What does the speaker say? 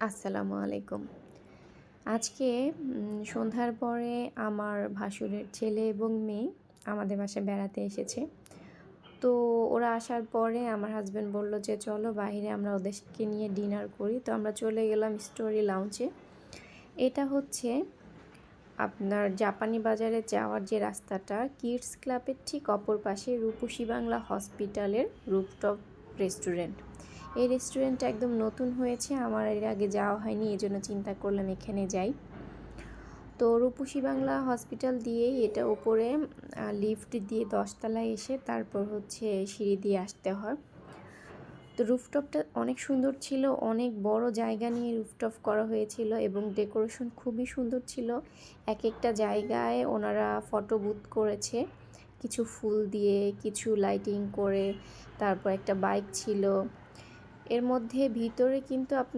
আসসালামু আলাইকুম। আজকে সন্ধ্যার পরে আমার ভাসুরের ছেলে এবং মেয়ে আমাদের বাসায় বেড়াতে এসেছে। তো ওরা আসার পরে আমার হাসব্যান্ড বলল যে, "চলো বাহিরে আমরা ওদেরকে নিয়ে ডিনার করি।" তো আমরা চলে গেলাম স্টোরি লাউঞ্জে। এটা হচ্ছে আপনার জাপানি বাজারে যাওয়ার যে রাস্তাটা, কিডস ক্লাবের ঠিক অপর পাশে রূপসী বাংলা হসপিটালের রুফটপ রেস্টুরেন্ট। এই রেস্টুরেন্টটা একদম নতুন হয়েছে, আমার এর আগে যাওয়া হয়নি, এজন্য চিন্তা করলাম এখানে যাই। তো রূপসী বাংলা হসপিটাল দিয়েই এটা উপরে লিফট দিয়ে 10 তলায় এসে তারপর হচ্ছে সিঁড়ি দিয়ে আসতে হয়। তো রুফটপটা অনেক সুন্দর ছিল, অনেক বড় জায়গা নিয়ে রুফটপ করা হয়েছিল এবং ডেকোরেশন খুবই সুন্দর ছিল। এক একটা জায়গায় ওনারা ফটো বুথ করেছে, কিছু ফুল দিয়ে, কিছু লাইটিং করে, তারপর একটা বাইক ছিল। এর মধ্যে ভিতরে কিন্তু আপনি